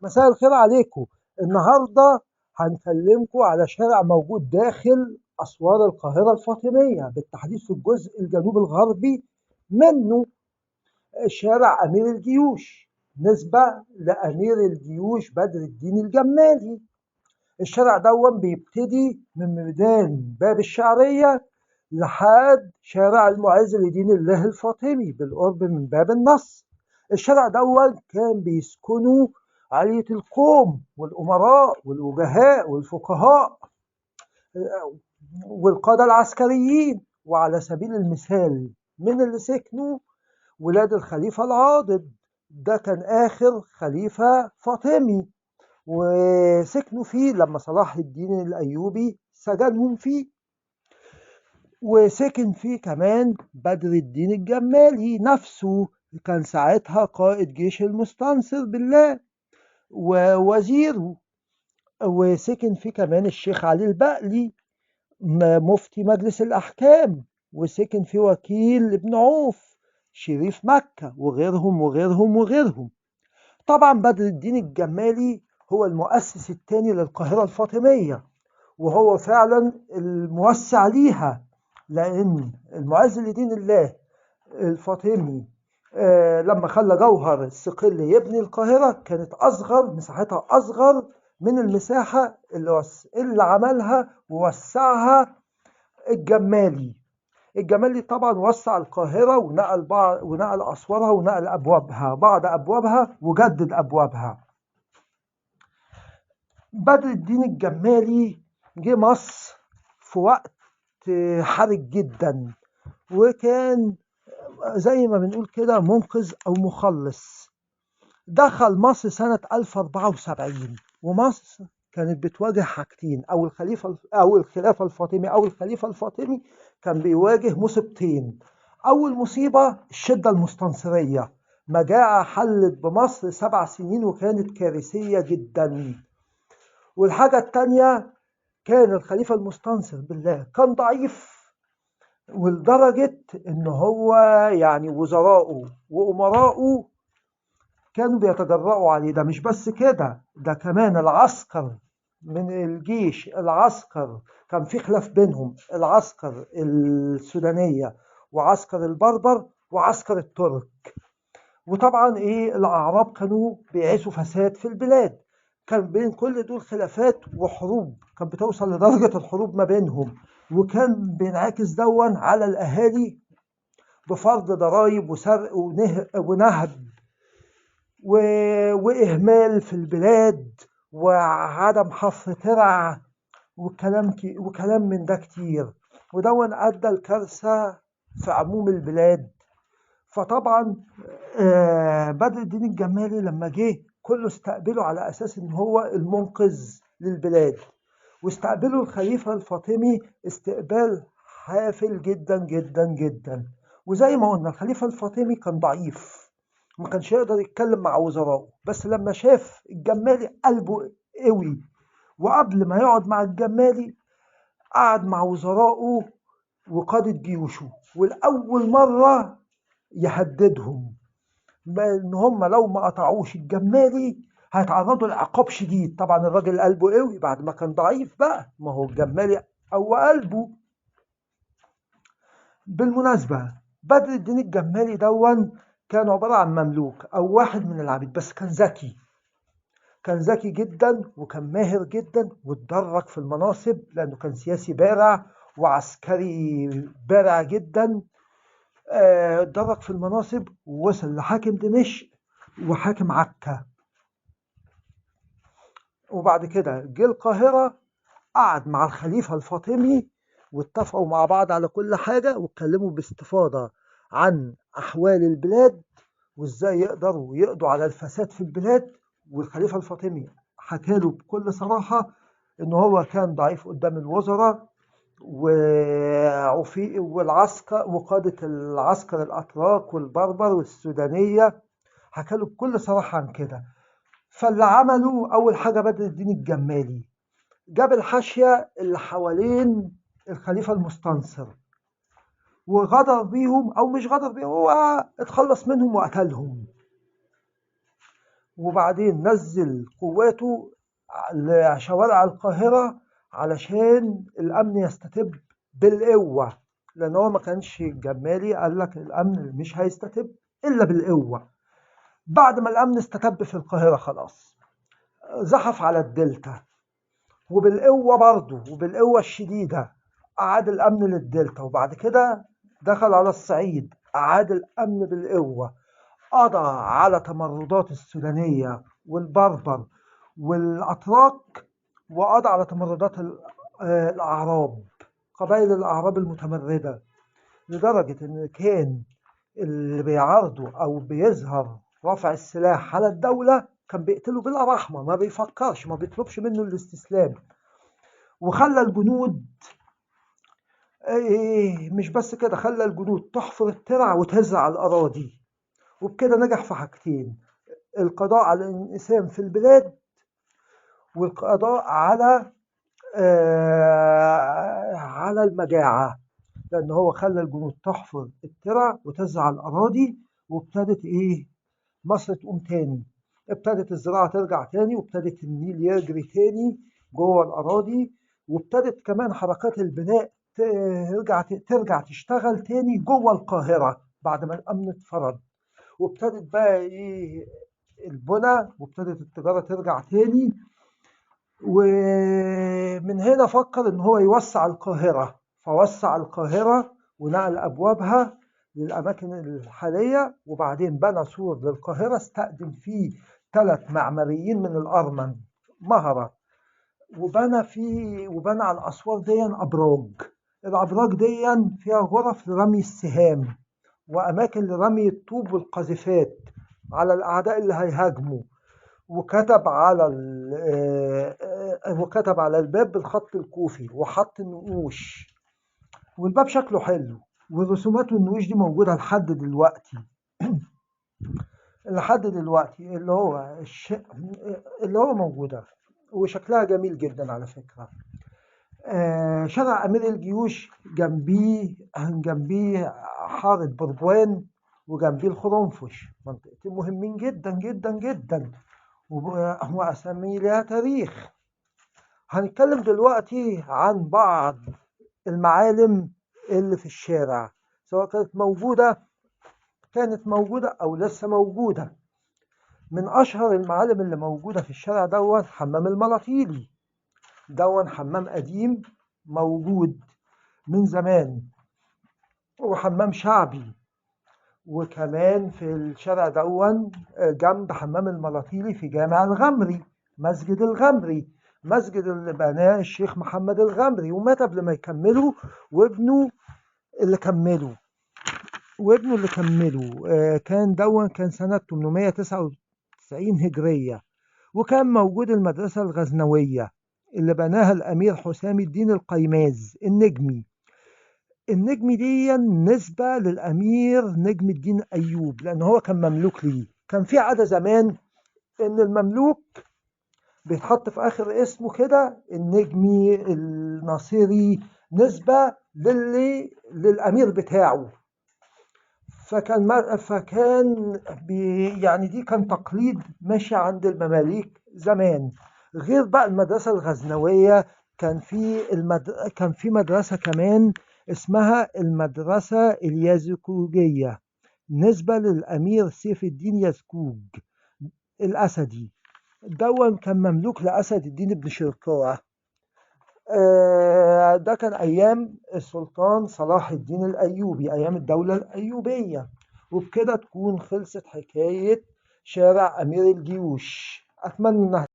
مساء الخير عليكم. النهارده هنكلمكم على شارع موجود داخل أسوار القاهرة الفاطمية، بالتحديد في الجزء الجنوب الغربي منه، شارع أمير الجيوش، نسبة لأمير الجيوش بدر الدين الجمالي. الشارع دون بيبتدي من ميدان باب الشعرية لحد شارع المعز لدين الله الفاطمي بالقرب من باب النصر. الشارع دون كان بيسكنه علية القوم والأمراء والوجهاء والفقهاء والقادة العسكريين. وعلى سبيل المثال من اللي سكنوا ولاد الخليفة العاضد، ده كان آخر خليفة فاطمي، وسكنوا فيه لما صلاح الدين الأيوبي سجنهم فيه. وسكن فيه كمان بدر الدين الجمالي نفسه، كان ساعتها قائد جيش المستنصر بالله ووزيره. وسكن فيه كمان الشيخ علي البقلي مفتي مجلس الأحكام، وسكن فيه وكيل ابن عوف شريف مكة، وغيرهم وغيرهم وغيرهم. طبعا بدر الدين الجمالي هو المؤسس الثاني للقاهرة الفاطمية، وهو فعلا الموسع ليها، لأن المعز لدين الله الفاطمي لما خلى جوهر الصقل يبني القاهرة كانت مساحتها أصغر من المساحة اللي عملها ووسعها الجمالي. الجمالي طبعا وسع القاهرة ونقل أسوارها ونقل أبوابها، بعض أبوابها وجدد أبوابها. بدر الدين الجمالي جه مصر في وقت حرج جدا، وكان زي ما بنقول كده منقذ أو مخلص. دخل مصر سنة 1074، ومصر كانت بتواجه حاجتين، أو الخلافة الفاطمي أو الخليفة الفاطمي كان بيواجه مصيبتين. أول مصيبة الشدة المستنصرية، مجاعة حلت بمصر 7 سنين وكانت كارثية جدا. والحاجة التانية كان الخليفة المستنصر بالله كان ضعيف، ولدرجة إن هو يعني وزراءه وأمراءه كانوا بيتجرأوا عليه. ده مش بس كده، ده كمان العسكر من الجيش، العسكر كان في خلاف بينهم، العسكر السودانية وعسكر البربر وعسكر الترك. وطبعا الأعراب كانوا بيعيشوا فساد في البلاد. كان بين كل دول خلافات وحروب، كان بتوصل لدرجة الحروب ما بينهم، وكان بينعكس دون على الأهالي بفرض ضرائب وسرق ونهب وإهمال في البلاد وعدم حفر ترع وكلام من ده كتير، ودون أدى الكارثة في عموم البلاد. فطبعا بدر الدين الجمالي لما جه كله استقبله على أساس إن هو المنقذ للبلاد، واستقبله الخليفة الفاطمي استقبال حافل جدا جدا جدا. وزي ما قلنا الخليفة الفاطمي كان ضعيف، ما كانش يقدر يتكلم مع وزرائه، بس لما شاف الجمالي قلبه قوي، وقبل ما يقعد مع الجمالي قعد مع وزرائه وقادة جيوشه، والأول مرة يهددهم ان هم لو ما قطعوش الجمالي هيتعرضوا لعقاب شديد. طبعا الراجل قلبه قوي بعد ما كان ضعيف بقى، ما هو الجمالي قوى قلبه. بالمناسبة بدر الدين الجمالي دون كان عبارة عن مملوك أو واحد من العبيد، بس كان ذكي، كان ذكي جدا وكان ماهر جدا، واتدرج في المناصب لأنه كان سياسي بارع وعسكري بارع جدا. اتدرج في المناصب ووصل لحاكم دمشق وحاكم عكا، وبعد كده جه القاهرة قعد مع الخليفة الفاطمي واتفقوا مع بعض على كل حاجة، واتكلموا باستفاضة عن أحوال البلاد وإزاي يقدروا يقضوا على الفساد في البلاد. والخليفة الفاطمي حكى له بكل صراحة إن هو كان ضعيف قدام الوزراء والعسكر وقادة العسكر الأتراك والبربر والسودانية، حكى له بكل صراحة عن كده. فاللي عمله أول حاجة بدر الدين الجمالي جاب الحاشية اللي حوالين الخليفة المستنصر وغدر بيهم، أو مش غدر بيهم، هو اتخلص منهم وقتلهم. وبعدين نزل قواته لشوارع القاهرة علشان الأمن يستتب بالقوة، لأن هو ما كانش جمالي، قال لك الأمن مش هيستتب إلا بالقوة. بعد ما الأمن استتب في القاهرة خلاص زحف على الدلتا، وبالقوة برضه وبالقوة الشديدة أعاد الأمن للدلتا، وبعد كده دخل على الصعيد أعاد الأمن بالقوة، قضى على تمردات السودانية والبربر والأتراك، وقضى على تمردات الأعراب، قبائل الأعراب المتمردة، لدرجة إن كان اللي بيعارضوا أو بيظهر رفع السلاح على الدولة كان بيقتله بلا رحمة، ما بيفكرش، ما بيطلبش منه الاستسلام. وخلى الجنود مش بس كده، خلى الجنود تحفر الترع وتزرع الأراضي، وبكده نجح في حاجتين: القضاء على الانقسام في البلاد، والقضاء على المجاعة، لأن هو خلى الجنود تحفر الترع وتزرع الأراضي، وابتدت مصر تقوم تاني، ابتدت الزراعة ترجع تاني، وابتدت النيل يجري تاني جوه الأراضي، وابتدت كمان حركات البناء ترجع تشتغل تاني جوه القاهرة بعد ما الأمن اتفرض، وابتدت بقى البنى، وابتدت التجارة ترجع تاني. ومن هنا فكر ان هو يوسع القاهرة، فوسع القاهرة ونقل أبوابها للأماكن الحالية، وبعدين بنى سور للقاهرة استخدم فيه 3 معماريين من الأرمن مهرة، وبنى على الأسوار دي أبراج. الأبراج دي فيها غرف لرمي السهام، وأماكن لرمي الطوب والقذيفات على الأعداء اللي هيهاجموا، وكتب على الباب بالخط الكوفي، وحط النقوش، والباب شكله حلو، والرسومات والنقوش دي موجودة لحد دلوقتي اللي هو موجودة، وشكلها جميل جدا على فكرة. شارع أمير الجيوش جنبيه حارة بربوان، وجنبيه الخرنفش، منطقتين مهمين جدا جدا جدا، وأسامي لها تاريخ. هنتكلم دلوقتي عن بعض المعالم اللي في الشارع، سواء كانت موجودة أو لسه موجودة. من أشهر المعالم اللي موجودة في الشارع دون حمام الملاطيلي، دون حمام قديم موجود من زمان، وحمام شعبي. وكمان في الشارع دون جنب حمام الملاطيلي في جامع الغمري، مسجد الغمري، مسجد اللي بناه الشيخ محمد الغمري، ومات قبل ما يكمله، وابنه اللي كمله. كان سنة 899 هجرية. وكان موجود المدرسة الغزنوية اللي بناها الأمير حسام الدين القيماز النجمي دي نسبة للأمير نجم الدين أيوب، لأن هو كان مملوك ليه. كان في عادة زمان إن المملوك بيتحط في آخر اسمه كده النجمي الناصري، نسبة للأمير بتاعه. يعني دي كان تقليد ماشي عند المماليك زمان. غير بقى المدرسة الغزنوية، كان في مدرسة كمان اسمها المدرسة اليازكوجية، نسبة للأمير سيف الدين يزكوج الأسدي، كان مملوك لأسد الدين بن شرقاوة. ده كان أيام السلطان صلاح الدين الأيوبي، أيام الدولة الأيوبية. وبكده تكون خلصت حكاية شارع أمير الجيوش. أتمنى